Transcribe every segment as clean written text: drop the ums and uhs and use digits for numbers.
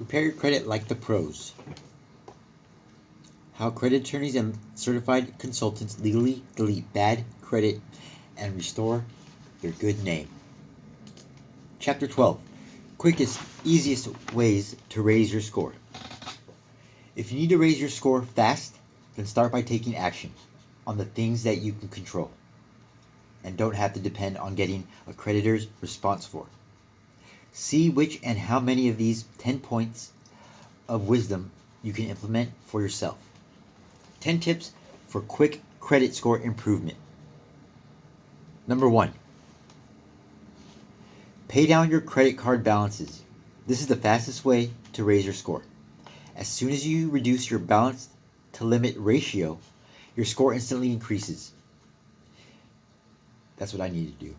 Repair your credit like the pros. How credit attorneys and certified consultants legally delete bad credit and restore your good name. Chapter 12. Quickest, easiest ways to raise your score. If you need to raise your score fast, then start by taking action on the things that you can control and don't have to depend on getting a creditor's response for. See which and how many of these 10 points of wisdom you can implement for yourself. 10 tips for quick credit score improvement. Number 1. Pay down your credit card balances. This is the fastest way to raise your score. As soon as you reduce your balance to limit ratio, your score instantly increases. That's what I need to do.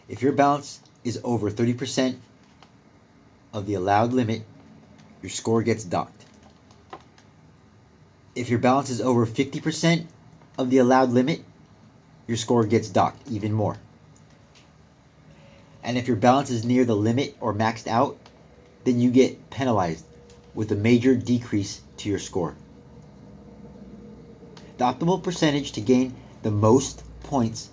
If your balance is over 30% of the allowed limit, your score gets docked. If your balance is over 50% of the allowed limit, your score gets docked even more. And if your balance is near the limit or maxed out, then you get penalized with a major decrease to your score. The optimal percentage to gain the most points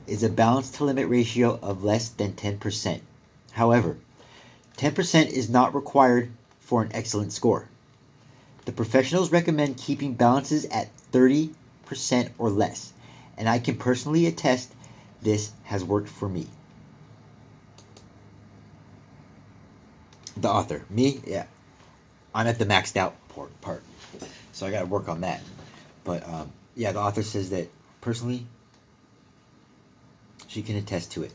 is a balance to limit ratio of less than 10%. However, 10% is not required for an excellent score. The professionals recommend keeping balances at 30% or less, and I can personally attest this has worked for me. The author, me, yeah, I'm at the maxed out part, so I got to work on that. But yeah, the author says that personally, she can attest to it.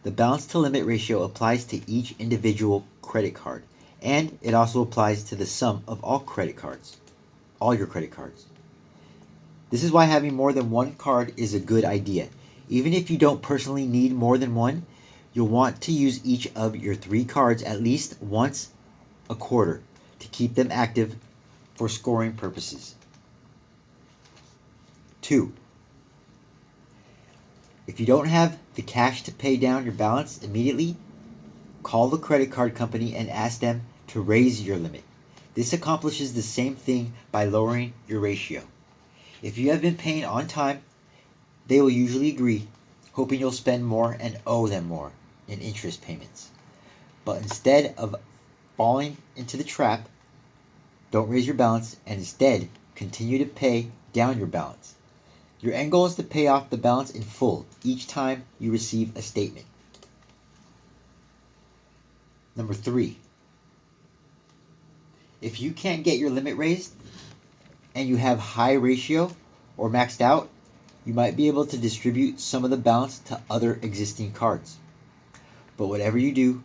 The balance to limit ratio applies to each individual credit card, and it also applies to the sum of all credit cards, all your credit cards. This is why having more than one card is a good idea. Even if you don't personally need more than one, you'll want to use each of your 3 cards at least once a quarter to keep them active for scoring purposes. 2. If you don't have the cash to pay down your balance immediately, call the credit card company and ask them to raise your limit. This accomplishes the same thing by lowering your ratio. If you have been paying on time, they will usually agree, hoping you'll spend more and owe them more in interest payments. But instead of falling into the trap, don't raise your balance and instead continue to pay down your balance. Your end goal is to pay off the balance in full each time you receive a statement. Number 3. If you can't get your limit raised and you have high ratio or maxed out, you might be able to distribute some of the balance to other existing cards. But whatever you do,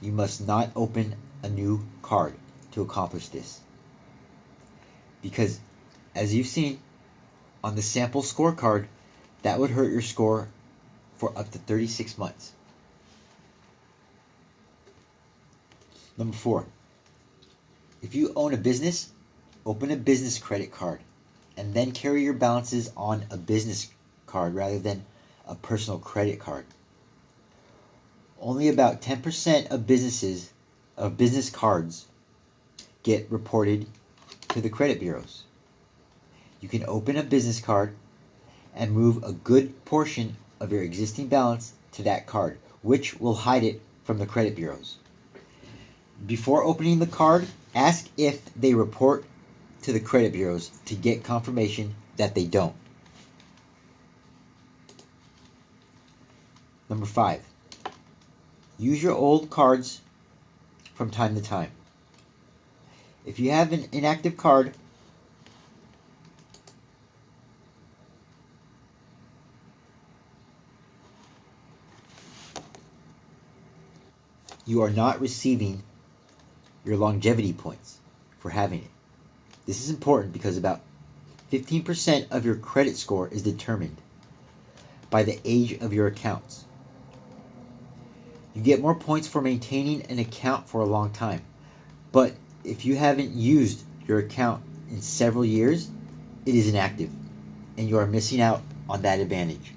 you must not open a new card to accomplish this. Because, as you've seen on the sample scorecard, that would hurt your score for up to 36 months. Number 4. If you own a business, open a business credit card and then carry your balances on a business card rather than a personal credit card. Only about 10% of business cards get reported to the credit bureaus. You can open a business card and move a good portion of your existing balance to that card, which will hide it from the credit bureaus. Before opening the card, ask if they report to the credit bureaus to get confirmation that they don't. Number 5. Use your old cards from time to time. If you have an inactive card, you are not receiving your longevity points for having it. This is important because about 15% of your credit score is determined by the age of your accounts. You get more points for maintaining an account for a long time, but if you haven't used your account in several years, it is inactive, and you are missing out on that advantage.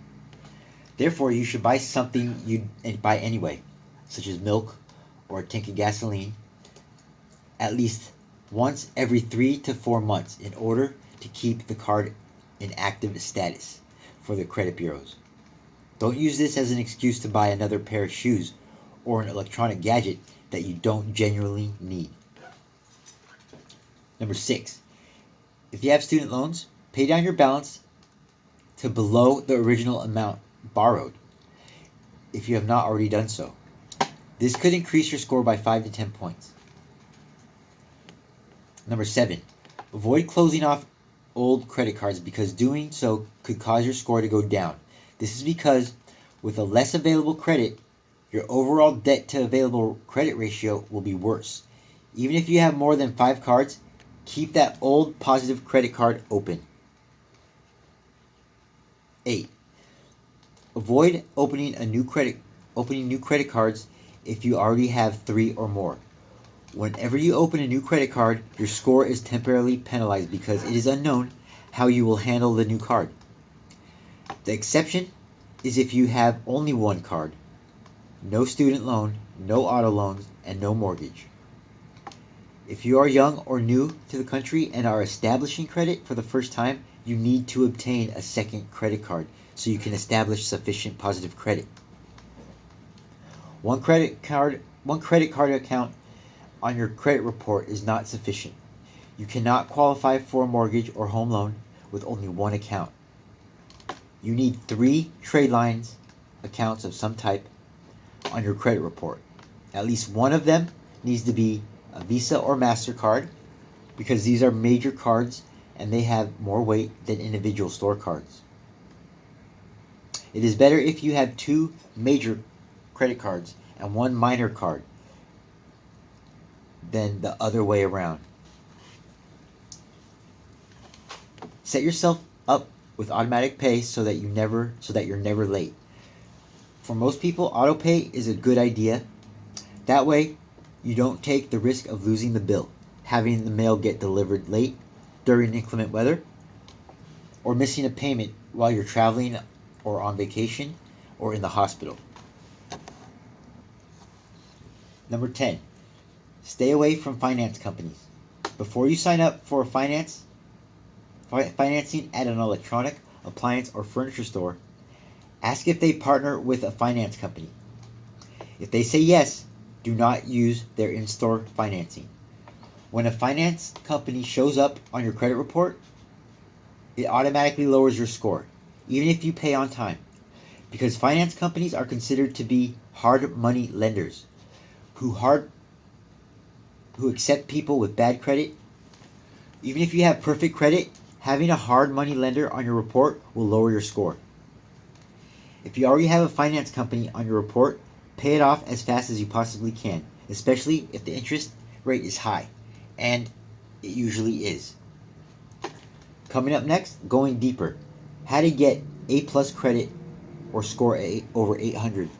Therefore, you should buy something you'd buy anyway, such as milk or a tank of gasoline, at least once every 3 to 4 months in order to keep the card in active status for the credit bureaus. Don't use this as an excuse to buy another pair of shoes or an electronic gadget that you don't genuinely need. Number 6, if you have student loans, pay down your balance to below the original amount borrowed if you have not already done so. This could increase your score by 5 to 10 points. Number 7, avoid closing off old credit cards because doing so could cause your score to go down. This is because with a less available credit, your overall debt to available credit ratio will be worse. Even if you have more than 5 cards, keep that old positive credit card open. 8, avoid opening new credit cards if you already have 3 or more. Whenever you open a new credit card, your score is temporarily penalized because it is unknown how you will handle the new card. The exception is if you have only one card, no student loan, no auto loans, and no mortgage. If you are young or new to the country and are establishing credit for the first time, you need to obtain a second credit card so you can establish sufficient positive credit. One credit card account on your credit report is not sufficient. You cannot qualify for a mortgage or home loan with only one account. You need 3 trade lines accounts of some type on your credit report. At least one of them needs to be a Visa or MasterCard because these are major cards and they have more weight than individual store cards. It is better if you have 2 major credit cards and 1 minor card than the other way around. Set yourself up with automatic pay so that you're never late. For most people, auto pay is a good idea. That way, you don't take the risk of losing the bill, having the mail get delivered late during inclement weather, or missing a payment while you're traveling or on vacation or in the hospital. Number 10, stay away from finance companies. Before you sign up for financing at an electronic, appliance, or furniture store, ask if they partner with a finance company. If they say yes, do not use their in-store financing. When a finance company shows up on your credit report, it automatically lowers your score, even if you pay on time, because finance companies are considered to be hard money lenders who accept people with bad credit. Even if you have perfect credit, having a hard money lender on your report will lower your score. If you already have a finance company on your report, pay it off as fast as you possibly can, especially if the interest rate is high, and it usually is. Coming up next, going deeper. How to get A+ credit or score over 800.